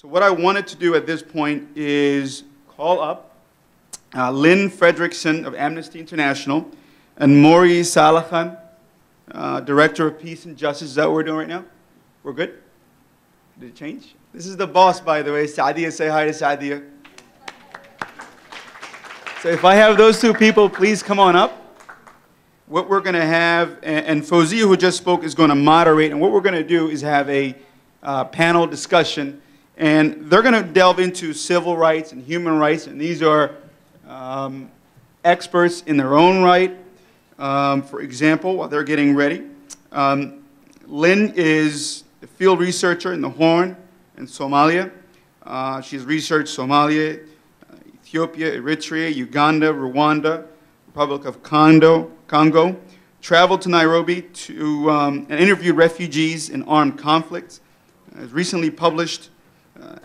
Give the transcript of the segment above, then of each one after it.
So what I wanted to do at this point is call up Lynn Fredriksson of Amnesty International and Mauri Saalakhan, Director of Peace and Justice. Is that what we're doing right now? We're good? Did it change? This is the boss, by the way. Sadia, say hi to Sadia. So if I have those two people, please come on up. What we're going to have, and Fowsia, who just spoke, is going to moderate. And what we're going to do is have a panel discussion. And they're going to delve into civil rights and human rights. And these are experts in their own right. For example, while they're getting ready, Lynn is a field researcher in the Horn in Somalia. She's researched Somalia, Ethiopia, Eritrea, Uganda, Rwanda, Republic of Congo, traveled to Nairobi to, and interviewed refugees in armed conflicts. Has recently published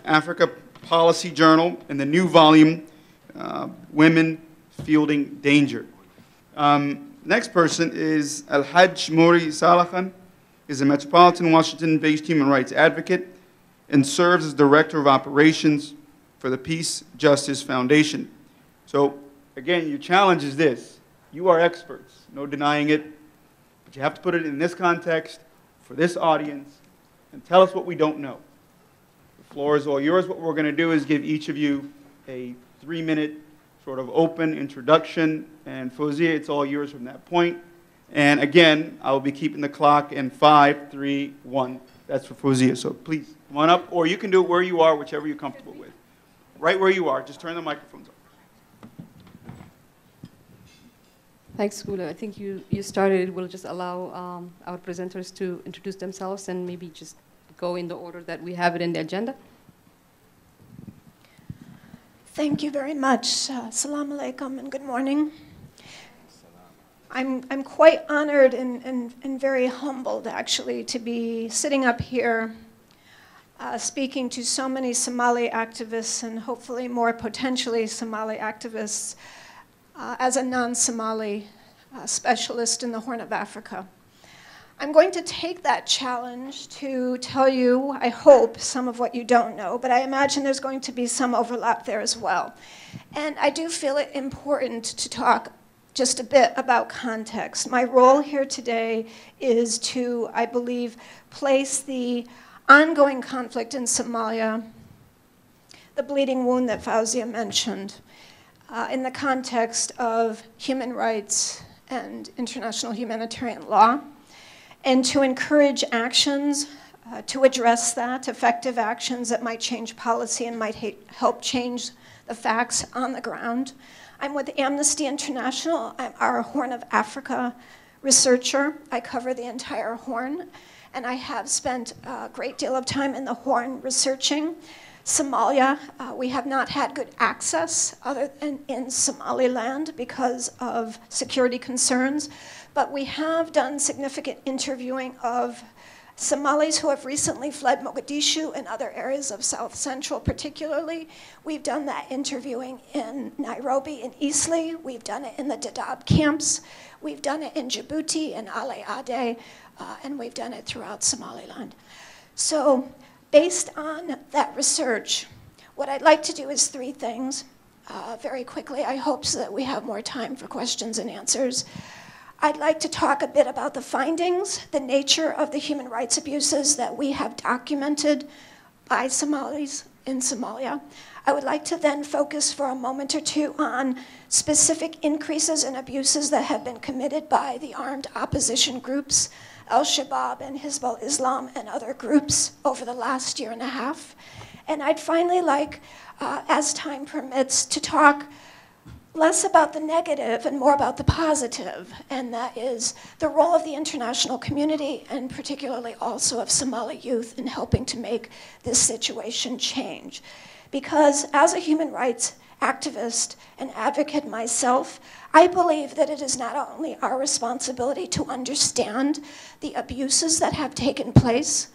Africa Policy Journal in the new volume, Women Fielding Danger. Next person is Al-Hajj Mauri Saalakhan, is a Metropolitan Washington-based human rights advocate and serves as Director of Operations for the Peace Justice Foundation. So again, your challenge is this. You are experts, no denying it, but you have to put it in this context for this audience and tell us what we don't know. The floor is all yours. What we're going to do is give each of you a 3-minute sort of open introduction, and Fowsia, it's all yours from that point. And again, I will be keeping the clock in 5, 3, 1. That's for Fowsia, so please come on up, or you can do it where you are, whichever you're comfortable with. Right where you are, just turn the microphones on. Thanks, Gula. I think you started. We'll just allow our presenters to introduce themselves and maybe just go in the order that we have it in the agenda. Thank you very much. Assalamu alaikum and good morning. I'm quite honored and very humbled, actually, to be sitting up here speaking to so many Somali activists and hopefully more potentially Somali activists as a non-Somali specialist in the Horn of Africa. I'm going to take that challenge to tell you, I hope, some of what you don't know, but I imagine there's going to be some overlap there as well. And I do feel it important to talk just a bit about context. My role here today is to, I believe, place the ongoing conflict in Somalia, the bleeding wound that Fowsia mentioned, in the context of human rights and international humanitarian law, and to encourage actions to address that, effective actions that might change policy and might help change the facts on the ground. I'm with Amnesty International. I'm our Horn of Africa researcher. I cover the entire Horn, and I have spent a great deal of time in the Horn researching Somalia. We have not had good access other than in Somaliland because of security concerns, but we have done significant interviewing of Somalis who have recently fled Mogadishu and other areas of South Central particularly. We've done that interviewing in Nairobi and Eastleigh. We've done it in the Dadaab camps. We've done it in Djibouti and Ale Ade, and we've done it throughout Somaliland. So based on that research, what I'd like to do is 3 things very quickly, I hope, so that we have more time for questions and answers. I'd like to talk a bit about the findings, the nature of the human rights abuses that we have documented by Somalis in Somalia. I would like to then focus for a moment or two on specific increases in abuses that have been committed by the armed opposition groups, Al-Shabaab and Hizbul Islam and other groups over the last 1.5 years. And I'd finally like, as time permits, to talk less about the negative and more about the positive, and that is the role of the international community and particularly also of Somali youth in helping to make this situation change. Because as a human rights activist and advocate myself, I believe that it is not only our responsibility to understand the abuses that have taken place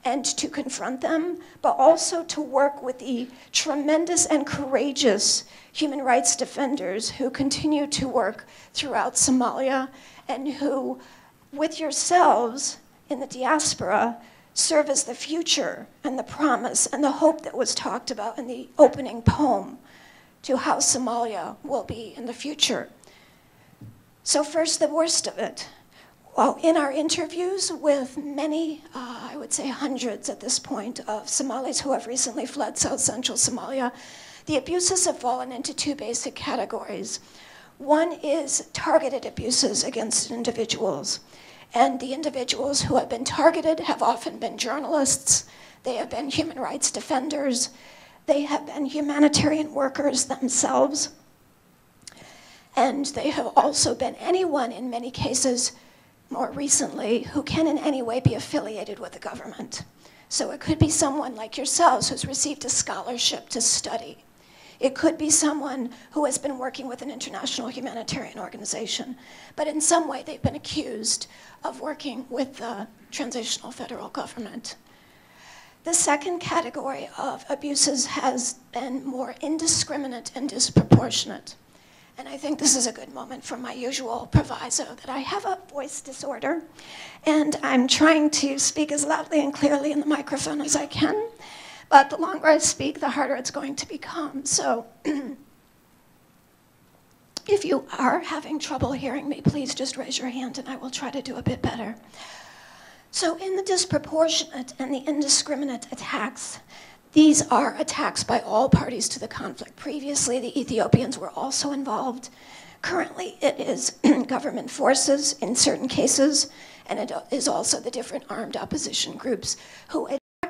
and to confront them, but also to work with the tremendous and courageous human rights defenders who continue to work throughout Somalia and who, with yourselves in the diaspora, serve as the future and the promise and the hope that was talked about in the opening poem to how Somalia will be in the future. So first, the worst of it. Well, in our interviews with many, I would say hundreds at this point, of Somalis who have recently fled South Central Somalia, the abuses have fallen into two basic categories. One is targeted abuses against individuals. And the individuals who have been targeted have often been journalists, they have been human rights defenders, they have been humanitarian workers themselves, and they have also been anyone, in many cases, more recently, who can in any way be affiliated with the government. So it could be someone like yourselves who's received a scholarship to study. It could be someone who has been working with an international humanitarian organization, but in some way they've been accused of working with the transitional federal government. The second category of abuses has been more indiscriminate and disproportionate. And I think this is a good moment for my usual proviso that I have a voice disorder, and I'm trying to speak as loudly and clearly in the microphone as I can. But the longer I speak, the harder it's going to become. So if you are having trouble hearing me, please just raise your hand and I will try to do a bit better. So in the disproportionate and the indiscriminate attacks, these are attacks by all parties to the conflict. Previously, the Ethiopians were also involved. Currently, it is government forces in certain cases, and it is also the different armed opposition groups who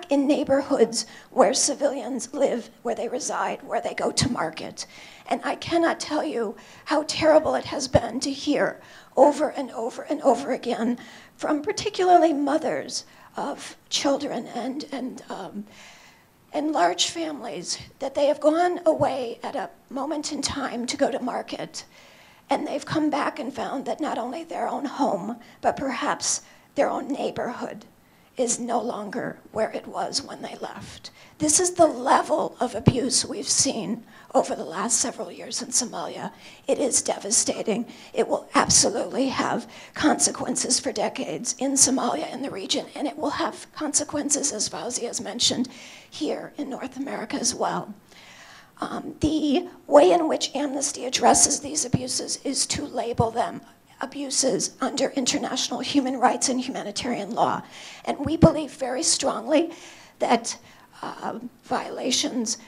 in neighborhoods where civilians live, where they reside, where they go to market. And I cannot tell you how terrible it has been to hear over and over and over again from particularly mothers of children and large families that they have gone away at a moment in time to go to market, and they've come back and found that not only their own home, but perhaps their own neighborhood is no longer where it was when they left. This is the level of abuse we've seen over the last several years in Somalia. It is devastating. It will absolutely have consequences for decades in Somalia, in the region, and it will have consequences, as Fowsia has mentioned, here in North America as well. The way in which Amnesty addresses these abuses is to label them abuses under international human rights and humanitarian law. And we believe very strongly that violations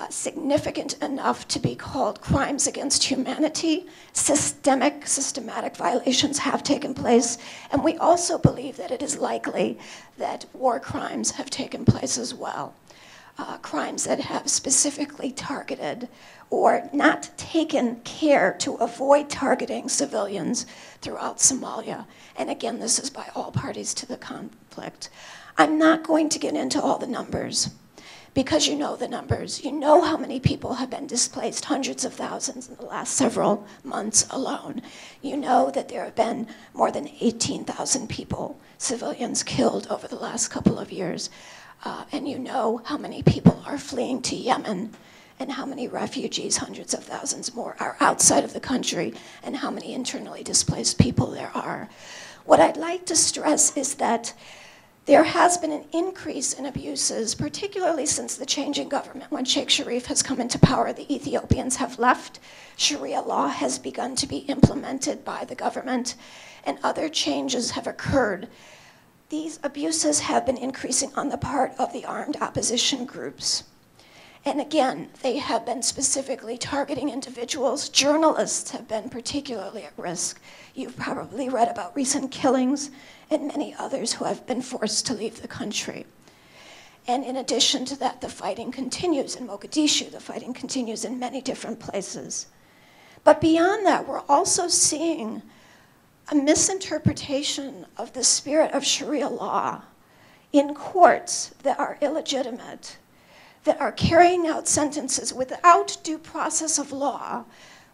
significant enough to be called crimes against humanity, systematic violations have taken place. And we also believe that it is likely that war crimes have taken place as well. Crimes that have specifically targeted or not taken care to avoid targeting civilians throughout Somalia. And again, this is by all parties to the conflict. I'm not going to get into all the numbers because you know the numbers. You know how many people have been displaced, hundreds of thousands in the last several months alone. You know that there have been more than 18,000 people, civilians, killed over the last couple of years. And you know how many people are fleeing to Yemen and how many refugees, hundreds of thousands more, are outside of the country and how many internally displaced people there are. What I'd like to stress is that there has been an increase in abuses, particularly since the change in government. When Sheikh Sharif has come into power, the Ethiopians have left. Sharia law has begun to be implemented by the government, and other changes have occurred. These abuses have been increasing on the part of the armed opposition groups. And again, they have been specifically targeting individuals. Journalists have been particularly at risk. You've probably read about recent killings and many others who have been forced to leave the country. And in addition to that, the fighting continues in Mogadishu. The fighting continues in many different places. But beyond that, we're also seeing a misinterpretation of the spirit of Sharia law in courts that are illegitimate, that are carrying out sentences without due process of law,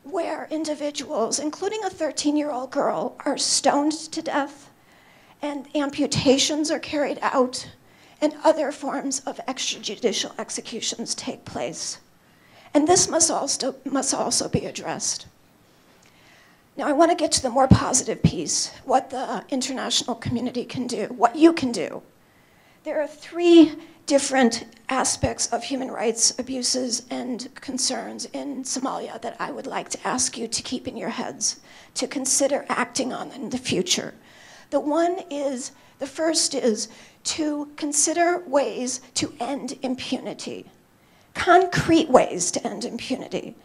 where individuals, including a 13-year-old girl, are stoned to death, and amputations are carried out, and other forms of extrajudicial executions take place. And this must also be addressed. Now, I want to get to the more positive piece, what the international community can do, what you can do There are three different aspects of human rights abuses and concerns in Somalia that I would like to ask you to keep in your heads, to consider acting on in the future. The first is to consider ways to end impunity, concrete ways to end impunity.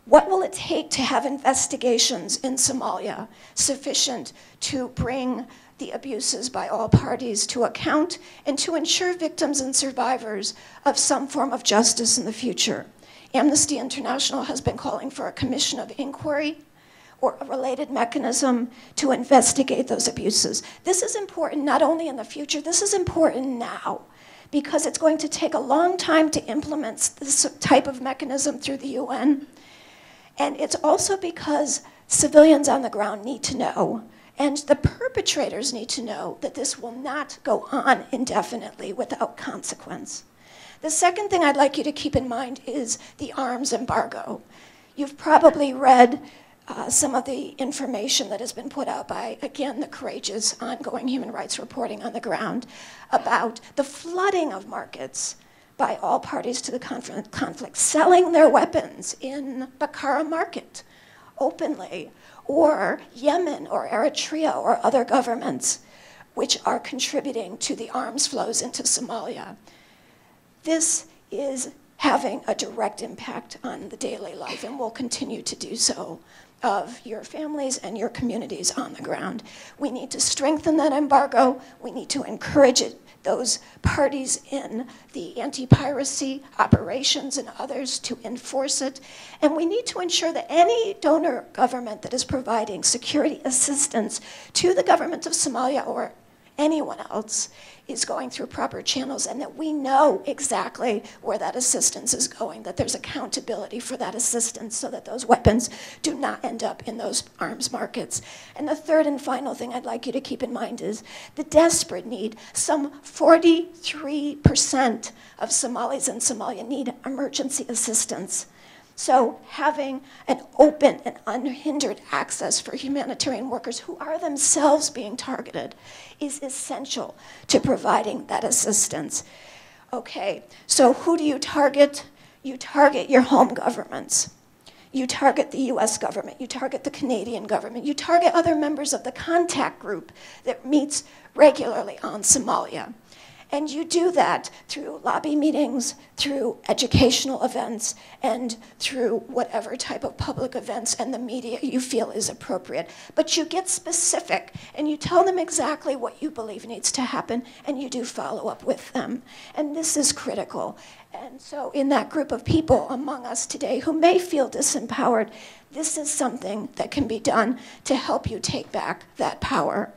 What will it take to have investigations in Somalia sufficient to bring the abuses by all parties to account and to ensure victims and survivors of some form of justice in the future? Amnesty International has been calling for a commission of inquiry or a related mechanism to investigate those abuses. This is important not only in the future, this is important now, because it's going to take a long time to implement this type of mechanism through the UN. And it's also because civilians on the ground need to know, and the perpetrators need to know, that this will not go on indefinitely without consequence. The second thing I'd like you to keep in mind is the arms embargo. You've probably read some of the information that has been put out by, again, the courageous ongoing human rights reporting on the ground about the flooding of markets by all parties to the conflict, selling their weapons in Bakara market openly, or Yemen or Eritrea or other governments which are contributing to the arms flows into Somalia. This is having a direct impact on the daily life and will continue to do so of your families and your communities on the ground. We need to strengthen that embargo. We need to encourage those parties in the anti-piracy operations and others to enforce it. And we need to ensure that any donor government that is providing security assistance to the government of Somalia or anyone else is going through proper channels, and that we know exactly where that assistance is going, that there's accountability for that assistance so that those weapons do not end up in those arms markets. And the third and final thing I'd like you to keep in mind is the desperate need. Some 43% of Somalis in Somalia need emergency assistance. So having an open and unhindered access for humanitarian workers who are themselves being targeted is essential to providing that assistance. Okay, so who do you target? You target your home governments. You target the US government. You target the Canadian government. You target other members of the contact group that meets regularly on Somalia. And you do that through lobby meetings, through educational events, and through whatever type of public events and the media you feel is appropriate. But you get specific, and you tell them exactly what you believe needs to happen, and you do follow up with them. And this is critical. And so in that group of people among us today who may feel disempowered, this is something that can be done to help you take back that power.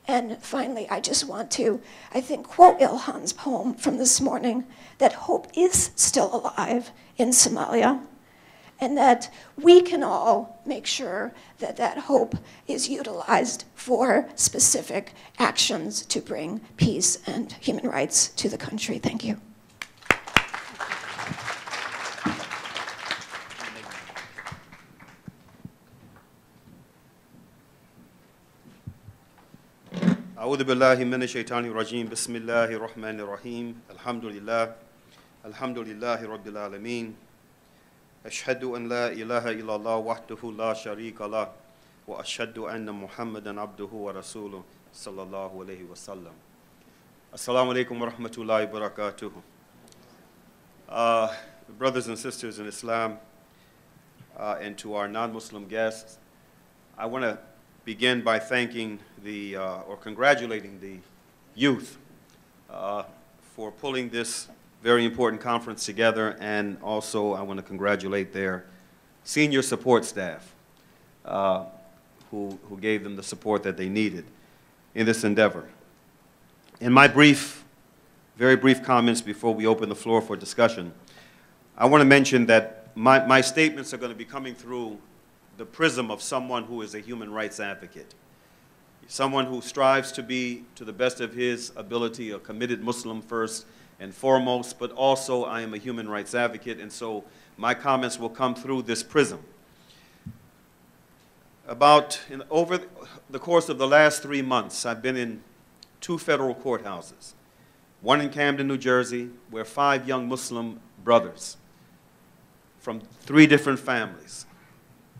And finally, I just want to, I think, quote Ilhan's poem from this morning, that hope is still alive in Somalia, and that we can all make sure that that hope is utilized for specific actions to bring peace and human rights to the country. Thank you. أعوذ بالله من الشيطان الرجيم بسم الله الرحمن الرحيم الحمد لله رب العالمين أشهد أن لا إله إلا الله وحده لا شريك له وأشهد أن محمدا عبده ورسوله صلى الله عليه وسلم. Assalamu alaikum wa rahmatullahi wa barakatuh. Brothers and sisters in Islam, and to our non-Muslim guests, I want to begin by thanking or congratulating the youth for pulling this very important conference together, and also I want to congratulate their senior support staff who gave them the support that they needed in this endeavor. In my very brief comments before we open the floor for discussion, I want to mention that my statements are going to be coming through the prism of someone who is a human rights advocate, someone who strives to be, to the best of his ability, a committed Muslim first and foremost, but also I am a human rights advocate, and so my comments will come through this prism. Over the course of the last 3 months, I've been in 2 federal courthouses, one in Camden, New Jersey, where 5 young Muslim brothers from 3 different families,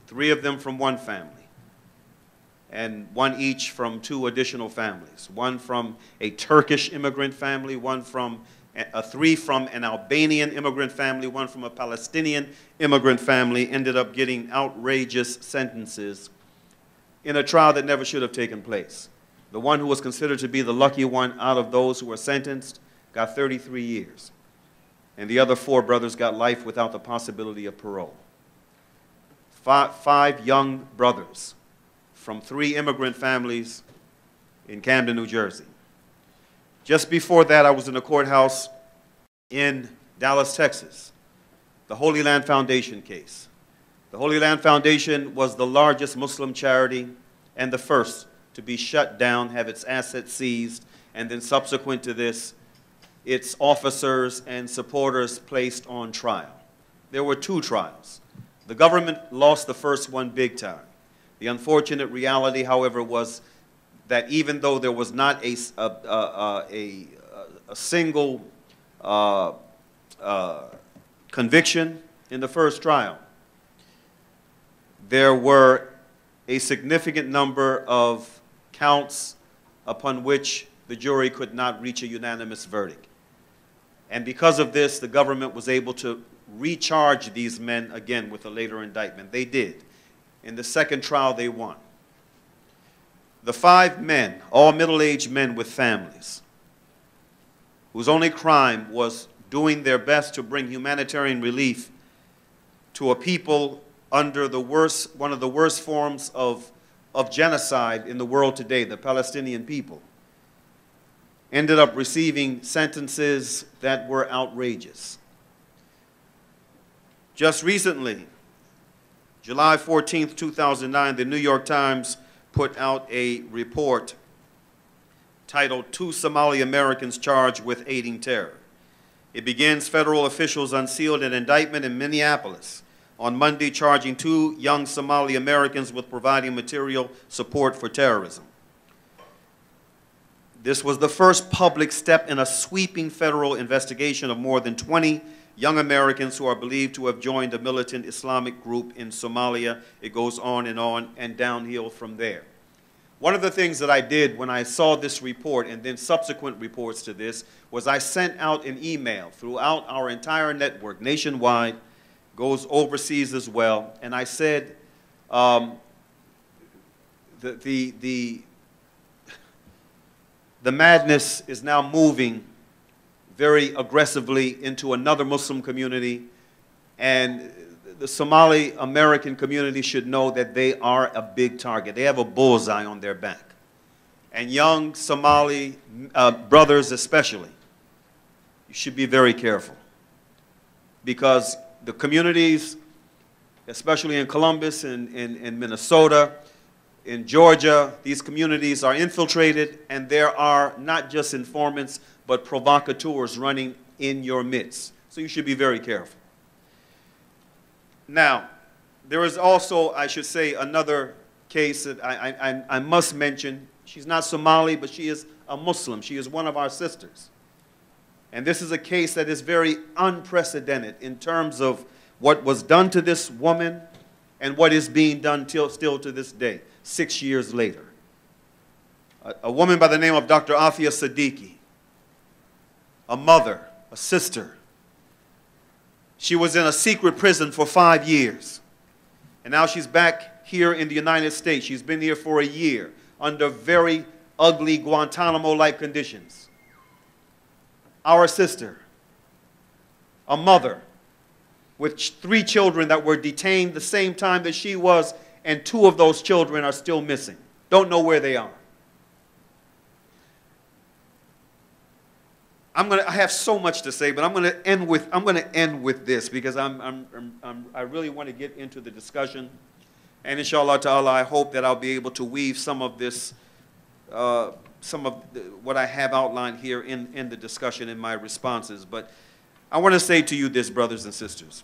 3 of them from one family, and 1 each from 2 additional families, 1 from a Turkish immigrant family, 3 from an Albanian immigrant family, 1 from a Palestinian immigrant family, ended up getting outrageous sentences in a trial that never should have taken place. The one who was considered to be the lucky one out of those who were sentenced got 33 years. And the other 4 brothers got life without the possibility of parole. 5 young brothers from 3 immigrant families in Camden, New Jersey. Just before that, I was in the courthouse in Dallas, Texas, the Holy Land Foundation case. The Holy Land Foundation was the largest Muslim charity and the first to be shut down, have its assets seized, and then subsequent to this, its officers and supporters placed on trial. There were 2 trials. The government lost the first one big time. The unfortunate reality, however, was that even though there was not a single conviction in the first trial, there were a significant number of counts upon which the jury could not reach a unanimous verdict. And because of this, the government was able to recharge these men again with a later indictment. They did. In the second trial, they won. The 5 men, all middle-aged men with families, whose only crime was doing their best to bring humanitarian relief to a people under one of the worst forms of genocide in the world today, the Palestinian people, ended up receiving sentences that were outrageous. Just recently, July 14th, 2009, the New York Times put out a report titled, "2 Somali Americans Charged with Aiding Terror." It begins, federal officials unsealed an indictment in Minneapolis on Monday charging 2 young Somali Americans with providing material support for terrorism. This was the first public step in a sweeping federal investigation of more than 20 young Americans who are believed to have joined a militant Islamic group in Somalia. It goes on and downhill from there. One of the things that I did when I saw this report and then subsequent reports to this was I sent out an email throughout our entire network, nationwide, goes overseas as well, and I said the madness is now moving very aggressively into another Muslim community, and the Somali American community should know that they are a big target. They have a bullseye on their back. And young Somali brothers especially, you should be very careful, because the communities, especially in Columbus and in Minnesota, in Georgia, these communities are infiltrated, and there are not just informants, but provocateurs running in your midst. So you should be very careful. Now, there is also, I should say, another case that I must mention. She's not Somali, but she is a Muslim. She is one of our sisters. And this is a case that is very unprecedented in terms of what was done to this woman and what is being done still to this day, 6 years later. A woman by the name of Dr. Afia Siddiqui, a mother, a sister. She was in a secret prison for 5 years. And now she's back here in the United States. She's been here for a year under very ugly Guantanamo-like conditions. Our sister, a mother with 3 children that were detained the same time that she was, and 2 of those children are still missing. Don't know where they are. I have so much to say, but I'm going to end with this, because I really want to get into the discussion, and inshallah ta'ala, I hope that I'll be able to weave some of this, what I have outlined here in the discussion in my responses. But I want to say to you this, brothers and sisters,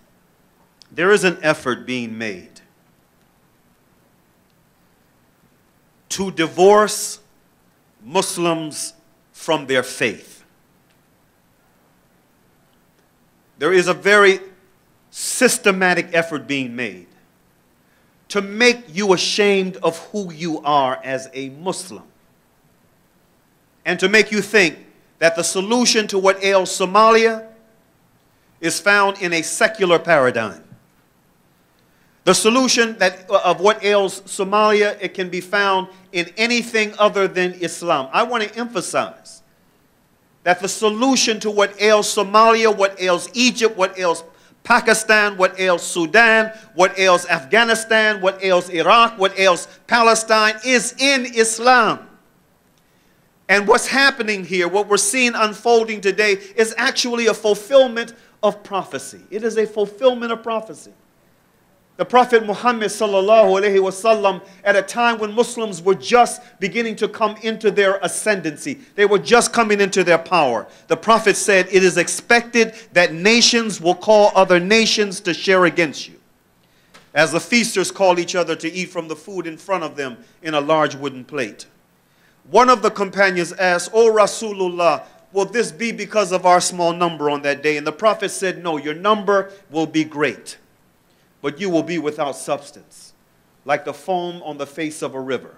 there is an effort being made to divorce Muslims from their faith. there is a very systematic effort being made to make you ashamed of who you are as a Muslim, and to make you think that the solution to what ails Somalia is found in a secular paradigm. The solution of what ails Somalia, it can be found in anything other than Islam. I want to emphasize that the solution to what ails Somalia, what ails Egypt, what ails Pakistan, what ails Sudan, what ails Afghanistan, what ails Iraq, what ails Palestine is in Islam. And what's happening here, what we're seeing unfolding today, is actually a fulfillment of prophecy. It is a fulfillment of prophecy. The Prophet Muhammad sallallahu alaihi wasallam, at a time when Muslims were just beginning to come into their ascendancy, they were just coming into their power. The Prophet said, it is expected that nations will call other nations to share against you, as the feasters call each other to eat from the food in front of them in a large wooden plate. One of the companions asked, "O Rasulullah, will this be because of our small number on that day?" And the Prophet said, "No, your number will be great, but you will be without substance, like the foam on the face of a river,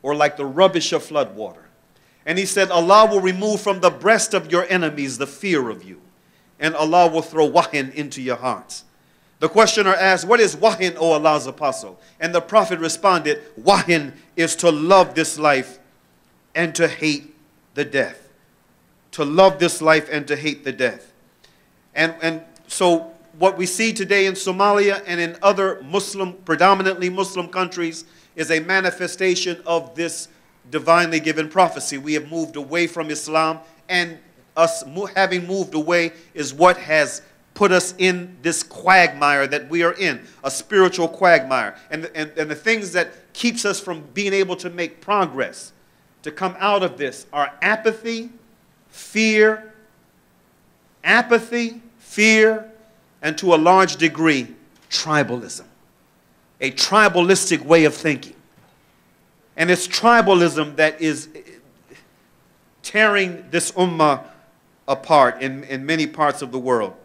or like the rubbish of flood water." And he said, "Allah will remove from the breast of your enemies the fear of you, and Allah will throw wahyin into your hearts." The questioner asked, "What is wahyin, O Allah's apostle?" And the Prophet responded, "Wahyin is to love this life and to hate the death." To love this life and to hate the death. And so what we see today in Somalia and in other Muslim, predominantly Muslim countries, is a manifestation of this divinely given prophecy. We have moved away from Islam, and us having moved away is what has put us in this quagmire that we are in, a spiritual quagmire. And the things that keeps us from being able to make progress, to come out of this, are apathy, fear, and to a large degree, tribalism. A tribalistic way of thinking. And it's tribalism that is tearing this ummah apart in many parts of the world.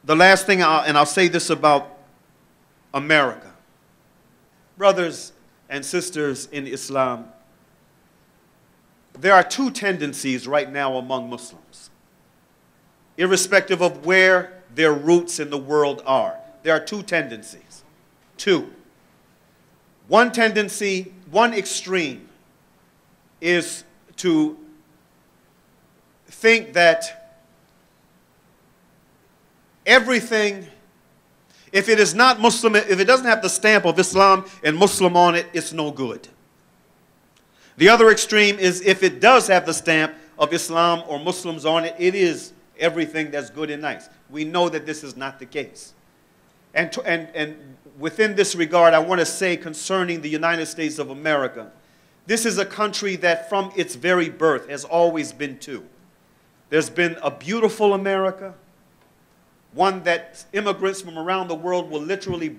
The last thing, and I'll say this about America. Brothers and sisters in Islam, there are two tendencies right now among Muslims, irrespective of where their roots in the world are. There are two tendencies. Two. One tendency, one extreme, is to think that everything, if it is not Muslim, if it doesn't have the stamp of Islam and Muslim on it, it's no good. The other extreme is if it does have the stamp of Islam or Muslims on it, it is everything that's good and nice. We know that this is not the case. And within this regard, I want to say concerning the United States of America, this is a country that from its very birth has always been two. There's been a beautiful America, one that immigrants from around the world will literally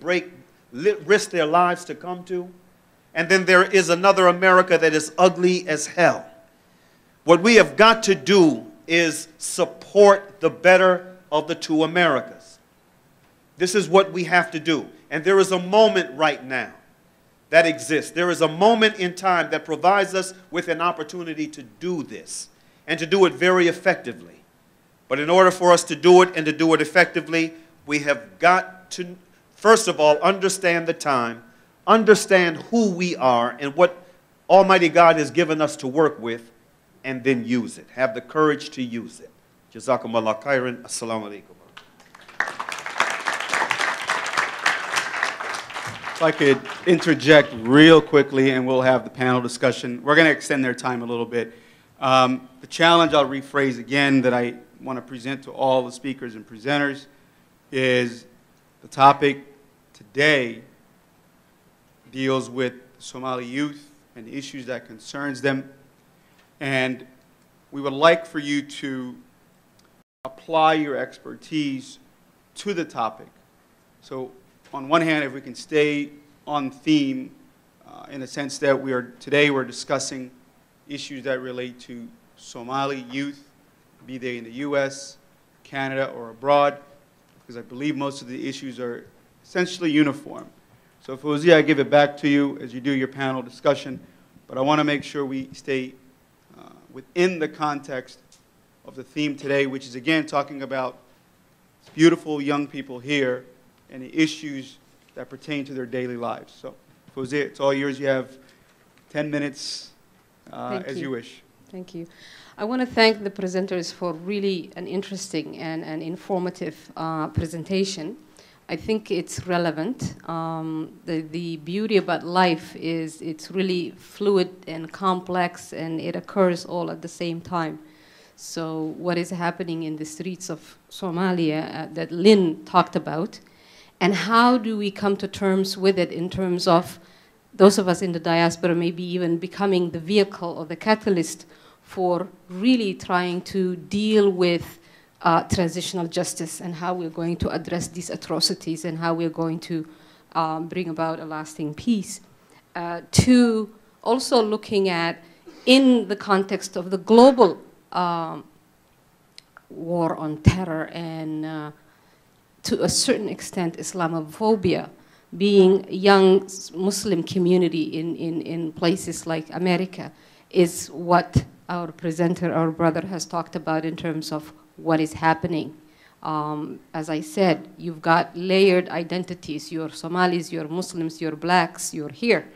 risk their lives to come to. And then there is another America that is ugly as hell. What we have got to do is support the better of the two Americas. This is what we have to do. And there is a moment right now that exists. There is a moment in time that provides us with an opportunity to do this, and to do it very effectively. But in order for us to do it and to do it effectively, we have got to, first of all, understand the time, understand who we are and what Almighty God has given us to work with, and then use it. Have the courage to use it. Jazakumullah khairan. Assalamu alaikum. If I could interject real quickly, and we'll have the panel discussion. We're going to extend their time a little bit. The challenge, I'll rephrase again, that I want to present to all the speakers and presenters is the topic today deals with Somali youth and the issues that concerns them. And we would like for you to apply your expertise to the topic. So on one hand, if we can stay on theme in the sense that today we're discussing issues that relate to Somali youth, be they in the U.S., Canada or abroad, because I believe most of the issues are essentially uniform. So Fowsia, I give it back to you as you do your panel discussion, but I want to make sure we stay within the context of the theme today, which is again talking about beautiful young people here and the issues that pertain to their daily lives. So Fowsia, it's all yours. You have 10 minutes as you wish. Thank you. I want to thank the presenters for really an interesting and informative presentation. I think it's relevant. The beauty about life is it's really fluid and complex, and it occurs all at the same time. So what is happening in the streets of Somalia that Lynn talked about, and how do we come to terms with it in terms of those of us in the diaspora maybe even becoming the vehicle or the catalyst for really trying to deal with transitional justice and how we're going to address these atrocities and how we're going to bring about a lasting peace. To also looking at, in the context of the global war on terror and to a certain extent Islamophobia, being a young Muslim community in places like America is what our presenter, our brother, has talked about in terms of what is happening. As I said, you've got layered identities. You're Somalis, you're Muslims, you're blacks, you're here.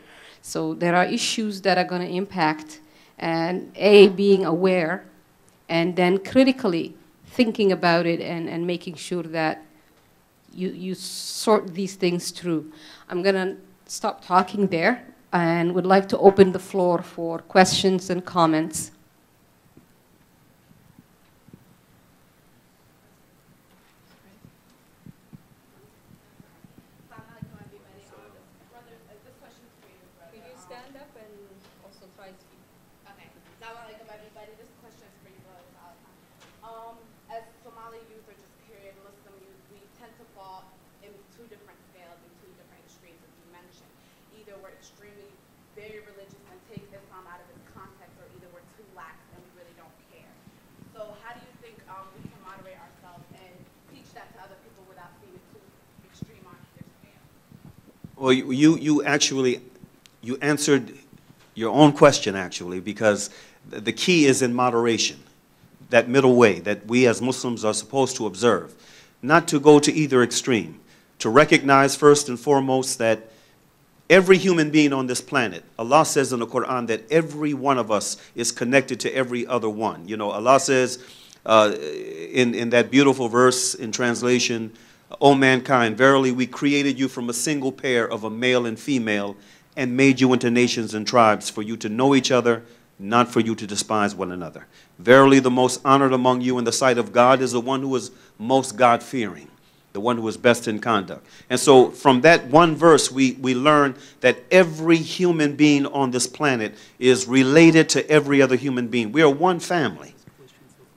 So there are issues that are going to impact, and being aware, and then critically thinking about it and making sure that you sort these things through. I'm going to stop talking there and would like to open the floor for questions and comments. Well, you actually, you answered your own question, actually, because the key is in moderation, that middle way that we as Muslims are supposed to observe, not to go to either extreme, to recognize first and foremost that every human being on this planet, Allah says in the Quran that every one of us is connected to every other one. You know, Allah says in that beautiful verse in translation, O mankind, verily we created you from a single pair of a male and female and made you into nations and tribes for you to know each other, not for you to despise one another. Verily the most honored among you in the sight of God is the one who is most God-fearing, the one who is best in conduct. And so from that one verse, we learn that every human being on this planet is related to every other human being. We are one family.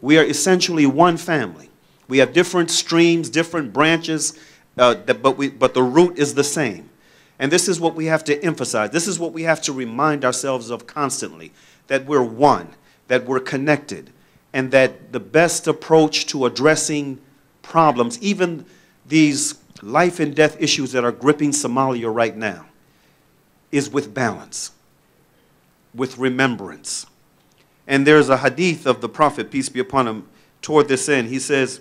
We are essentially one family. We have different streams, different branches, but the root is the same. And this is what we have to emphasize. This is what we have to remind ourselves of constantly, that we're one, that we're connected, and that the best approach to addressing problems, even these life and death issues that are gripping Somalia right now, is with balance, with remembrance. And there's a hadith of the Prophet, peace be upon him, toward this end. He says,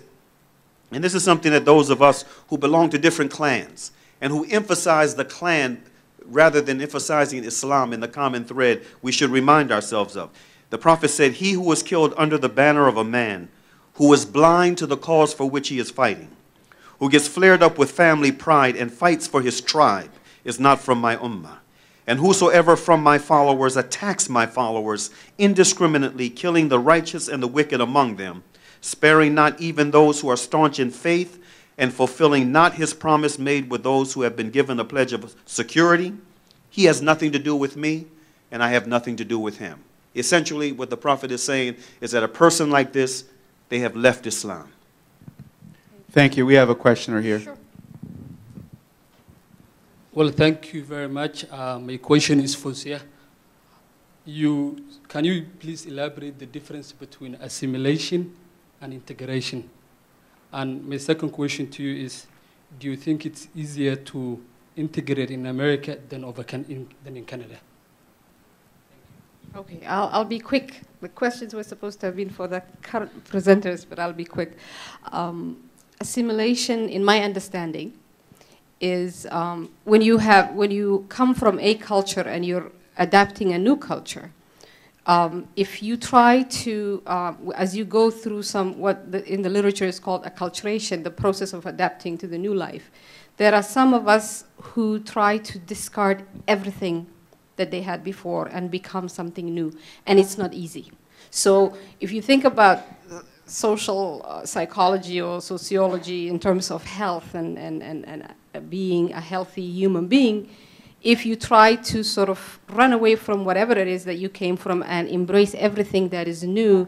and this is something that those of us who belong to different clans and who emphasize the clan rather than emphasizing Islam in the common thread, we should remind ourselves of. The Prophet said, he who was killed under the banner of a man who is blind to the cause for which he is fighting, who gets flared up with family pride and fights for his tribe, is not from my ummah. And whosoever from my followers attacks my followers indiscriminately, killing the righteous and the wicked among them, sparing not even those who are staunch in faith, and fulfilling not his promise made with those who have been given a pledge of security, he has nothing to do with me, and I have nothing to do with him. Essentially, what the Prophet is saying is that a person like this, they have left Islam. Thank you. We have a questioner here. Sure. Well, thank you very much. My question is Fowsia. Can you please elaborate the difference between assimilation and integration? And my second question to you is, do you think it's easier to integrate in America than in Canada? Okay, I'll be quick. The questions were supposed to have been for the current presenters, but I'll be quick. Assimilation, in my understanding, is when you come from a culture and you're adapting a new culture. If you try to, as you go through in the literature is called acculturation, the process of adapting to the new life, there are some of us who try to discard everything that they had before and become something new, and it's not easy. So if you think about social psychology or sociology in terms of health and being a healthy human being, if you try to sort of run away from whatever it is that you came from and embrace everything that is new,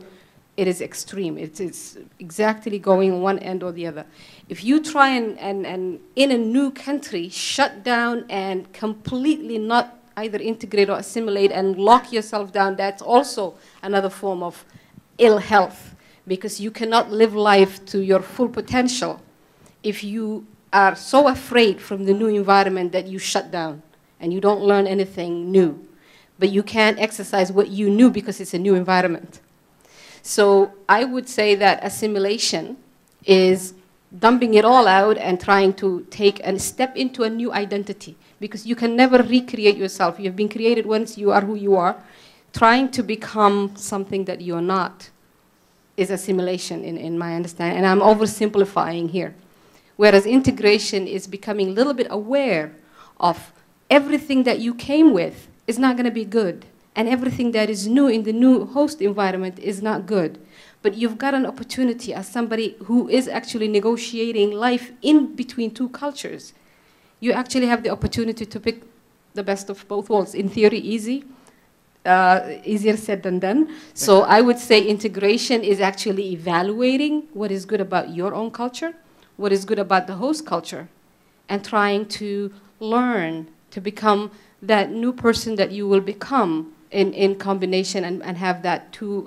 it is extreme. It's exactly going one end or the other. If you try and in a new country shut down and completely not either integrate or assimilate and lock yourself down, that's also another form of ill health, because you cannot live life to your full potential if you are so afraid from the new environment that you shut down and you don't learn anything new. But you can't exercise what you knew because it's a new environment. So I would say that assimilation is dumping it all out and trying to take and step into a new identity, because you can never recreate yourself. You've been created once, you are who you are. Trying to become something that you're not is assimilation in my understanding, and I'm oversimplifying here. Whereas integration is becoming a little bit aware of everything that you came with is not going to be good, and everything that is new in the new host environment is not good. But you've got an opportunity as somebody who is actually negotiating life in between two cultures. You actually have the opportunity to pick the best of both worlds. In theory, easier said than done. So I would say integration is actually evaluating what is good about your own culture, what is good about the host culture, and trying to learn to become that new person that you will become in combination and have that two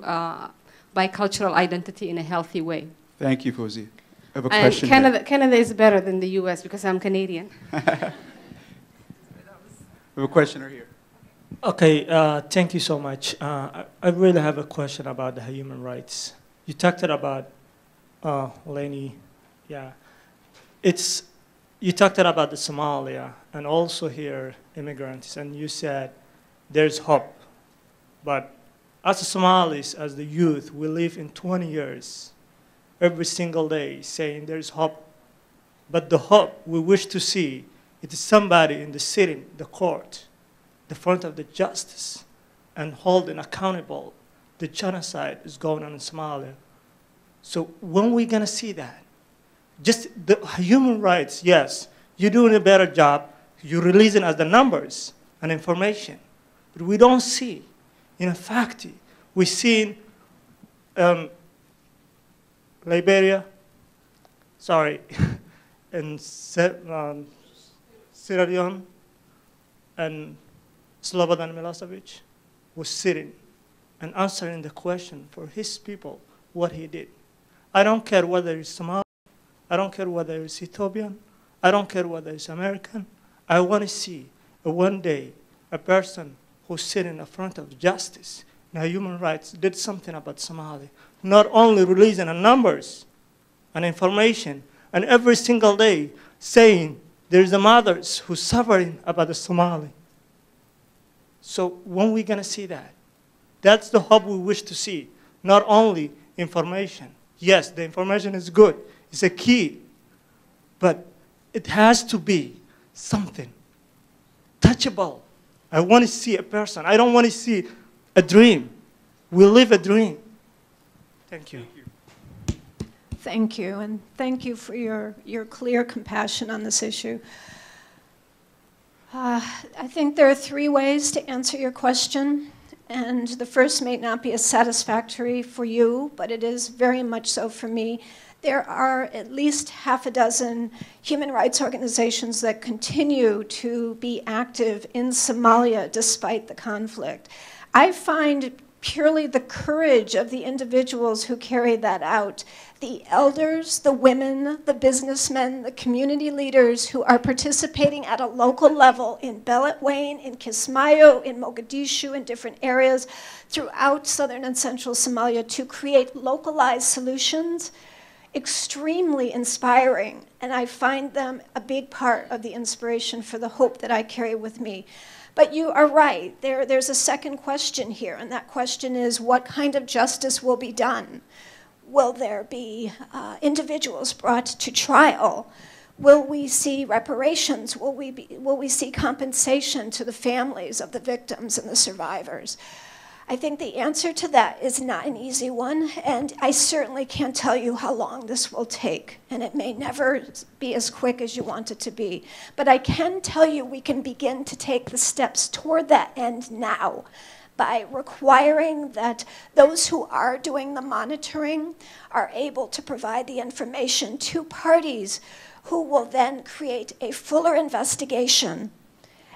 bicultural identity in a healthy way. Thank you, Fowsia. I have a And question. Canada is better than the US because I'm Canadian. We have a questioner here. Okay, thank you so much. I really have a question about the human rights. You talked about, Lenny, yeah. You talked about the Somalia and also here immigrants, and you said there's hope. But as Somalis, as the youth, we live in 20 years, every single day saying there's hope. But the hope we wish to see, it is somebody in the sitting, the court, the front of the justice, and holding accountable the genocide is going on in Somalia. So when are we going to see that? Just the human rights, yes, you're doing a better job. You're releasing us the numbers and information. But we don't see. In fact, we've seen Liberia, and Sierra Leone, and Slobodan Milosevic was sitting and answering the question for his people, what he did. I don't care whether it's Somali, I don't care whether it's Ethiopian, I don't care whether it's American. I want to see one day a person who's sitting in front of justice and human rights did something about Somalia. Not only releasing the numbers and information, and every single day saying there's the mothers who's suffering about the Somali. So when are we going to see that? That's the hope we wish to see. Not only information. Yes, the information is good. It's a key. But it has to be something touchable. I want to see a person. I don't want to see a dream. We live a dream. Thank you. Thank you, and thank you for your clear compassion on this issue. I think there are three ways to answer your question, and the first may not be as satisfactory for you, but it is very much so for me. There are at least half a dozen human rights organizations that continue to be active in Somalia despite the conflict. I find purely the courage of the individuals who carry that out the elders, the women, the businessmen, the community leaders who are participating at a local level in Beledweyne, in Kismayo, in Mogadishu, in different areas throughout southern and central Somalia to create localized solutions, extremely inspiring. And I find them a big part of the inspiration for the hope that I carry with me. But you are right, there's a second question here, and that question is, what kind of justice will be done? Will there be individuals brought to trial? Will we see reparations? Will we see compensation to the families of the victims and the survivors? I think the answer to that is not an easy one, and I certainly can't tell you how long this will take, and it may never be as quick as you want it to be. But I can tell you we can begin to take the steps toward that end now, by requiring that those who are doing the monitoring are able to provide the information to parties who will then create a fuller investigation.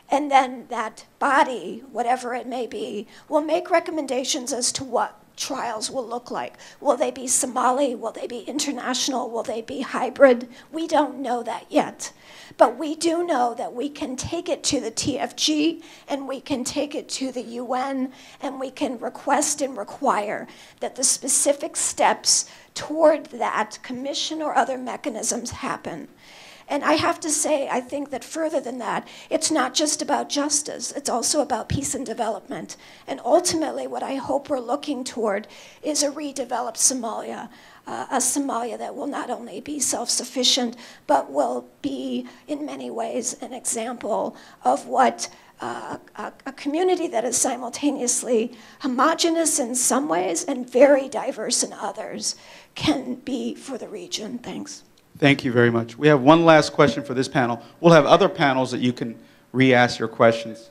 And then that body, whatever it may be, will make recommendations as to what trials will look like. Will they be Somali? Will they be international? Will they be hybrid? We don't know that yet. But we do know that we can take it to the TFG, and we can take it to the UN, and we can request and require that the specific steps toward that commission or other mechanisms happen. And I have to say, I think that further than that, it's not just about justice, it's also about peace and development. And ultimately, what I hope we're looking toward is a redeveloped Somalia, a Somalia that will not only be self-sufficient, but will be, in many ways, an example of what a community that is simultaneously homogenous in some ways and very diverse in others can be for the region. Thanks. Thank you very much. We have one last question for this panel. We'll have other panels that you can re-ask your questions.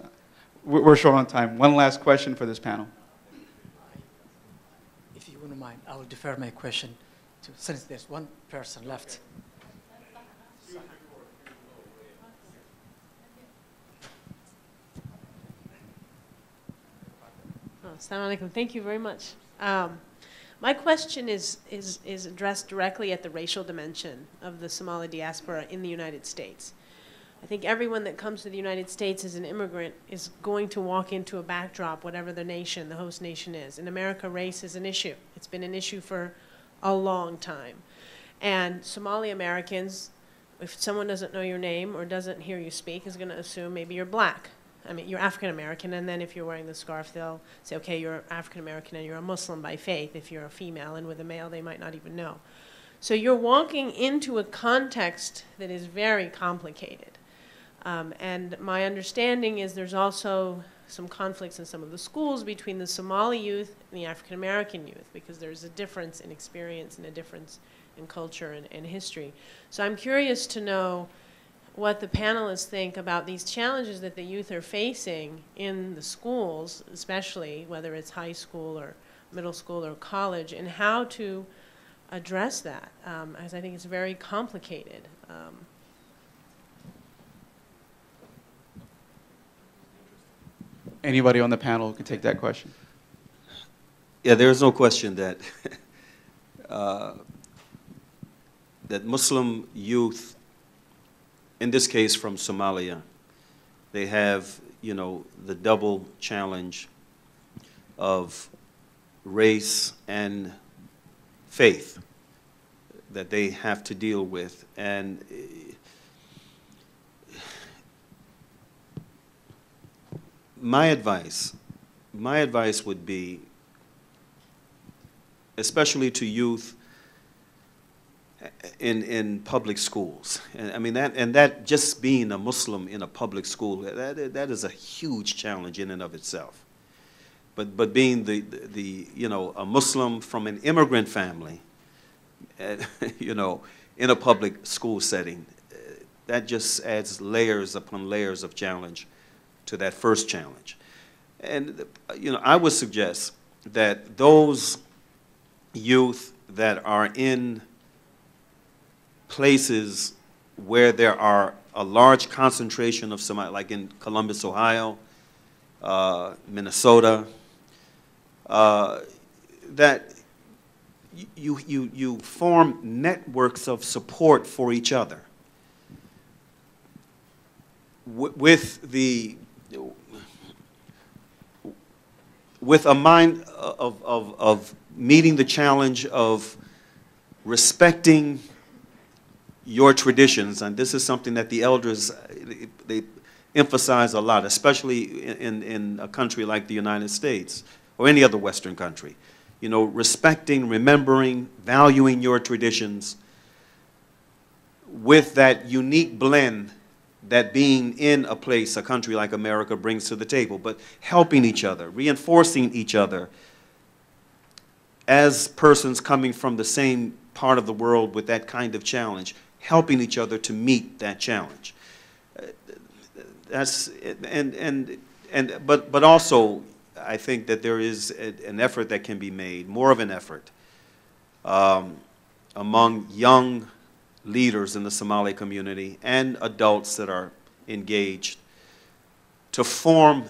We're short on time. One last question for this panel. If you wouldn't mind, I will defer my question to, since there's one person left. Assalamu alaikum. Thank you very much. My question is addressed directly at the racial dimension of the Somali diaspora in the United States. I think everyone that comes to the United States as an immigrant is going to walk into a backdrop, whatever the nation, the host nation is. In America, race is an issue. It's been an issue for a long time. And Somali Americans, if someone doesn't know your name or doesn't hear you speak, is going to assume maybe you're black. I mean, you're African American, and then if you're wearing the scarf, they'll say, okay, you're African American and you're a Muslim by faith. If you're a female and with a male, they might not even know. So you're walking into a context that is very complicated. And my understanding is there's also some conflicts in some of the schools between the Somali youth and the African American youth, because there's a difference in experience and a difference in culture and history. So I'm curious to know what the panelists think about these challenges that the youth are facing in the schools, especially whether it's high school or middle school or college, and how to address that, as I think it's very complicated. Anybody on the panel can take that question. Yeah, there is no question that that Muslim youth, in this case from Somalia, they have, you know, the double challenge of race and faith that they have to deal with. And my advice would be, especially to youth in public schools. And I mean, that just being a Muslim in a public school, that is a huge challenge in and of itself. But being the you know, a Muslim from an immigrant family, you know, in a public school setting, that just adds layers upon layers of challenge to that first challenge. And you know, I would suggest that those youth that are in places where there are a large concentration of Somali, like in Columbus, Ohio, Minnesota, that you form networks of support for each other. With a mind of meeting the challenge of respecting your traditions, and this is something that the elders, they emphasize a lot, especially in a country like the United States or any other Western country. You know, respecting, remembering, valuing your traditions with that unique blend that being in a place, a country like America brings to the table, but helping each other, reinforcing each other as persons coming from the same part of the world with that kind of challenge, helping each other to meet that challenge. But also, I think that there is an effort that can be made, more of an effort, among young leaders in the Somali community and adults that are engaged to form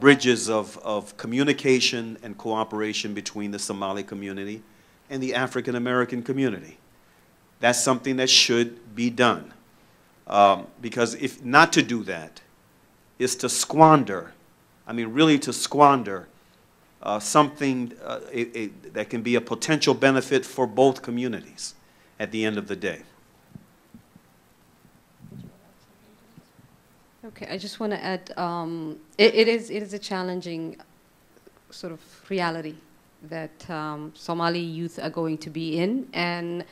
bridges of communication and cooperation between the Somali community and the African American community. That's something that should be done. Because if not to do that is to squander, I mean really to squander something that can be a potential benefit for both communities at the end of the day. Okay, I just want to add, it is a challenging sort of reality that Somali youth are going to be in, and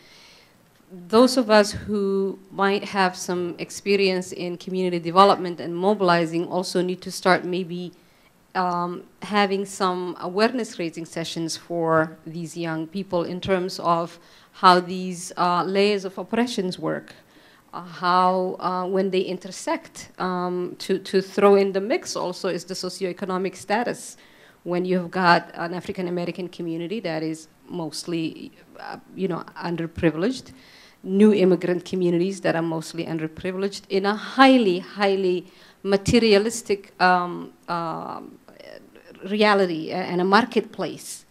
those of us who might have some experience in community development and mobilizing also need to start maybe having some awareness raising sessions for these young people in terms of how these layers of oppressions work, how when they intersect, to throw in the mix also is the socioeconomic status. When you've got an African American community that is mostly, underprivileged, new immigrant communities that are mostly underprivileged in a highly materialistic reality and a marketplace,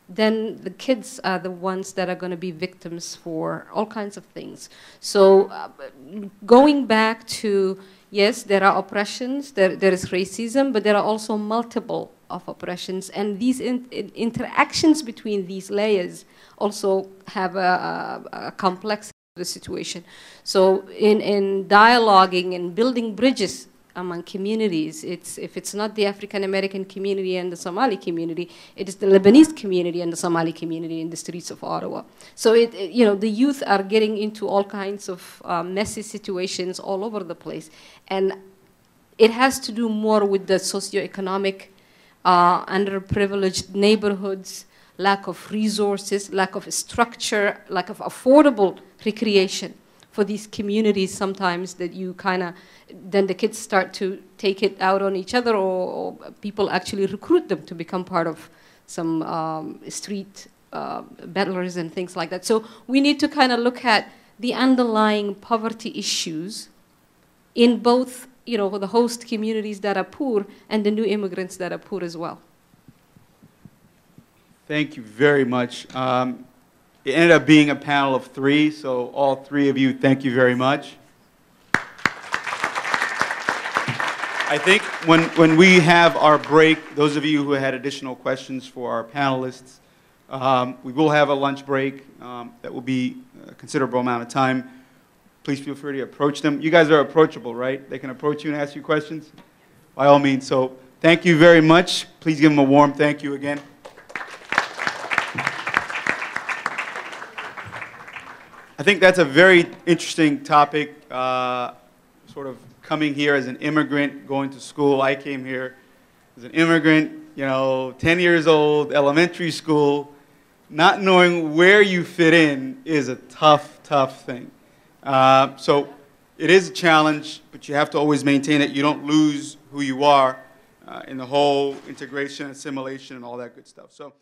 then the kids are the ones that are going to be victims for all kinds of things. So going back to, yes, there are oppressions, there is racism, but there are also multiple of oppressions, and these interactions between these layers also have a complex situation. So in dialoguing and building bridges among communities, if it's not the African American community and the Somali community, it is the Lebanese community and the Somali community in the streets of Ottawa. So the youth are getting into all kinds of messy situations all over the place, and it has to do more with the socioeconomic underprivileged neighborhoods, lack of resources, lack of structure, lack of affordable recreation for these communities sometimes, that you then the kids start to take it out on each other, or people actually recruit them to become part of some street battlers and things like that. So we need to kind of look at the underlying poverty issues in both, the host communities that are poor and the new immigrants that are poor as well. Thank you very much. It ended up being a panel of 3, so all 3 of you, thank you very much. I think when we have our break, those of you who had additional questions for our panelists, we will have a lunch break that will be a considerable amount of time. Please feel free to approach them. You guys are approachable, right? They can approach you and ask you questions? By all means. So thank you very much. Please give them a warm thank you again. I think that's a very interesting topic, sort of coming here as an immigrant, going to school. I came here as an immigrant, 10 years old, elementary school. Not knowing where you fit in is a tough thing. So it is a challenge, but you have to always maintain it. You don't lose who you are in the whole integration, assimilation, and all that good stuff. So.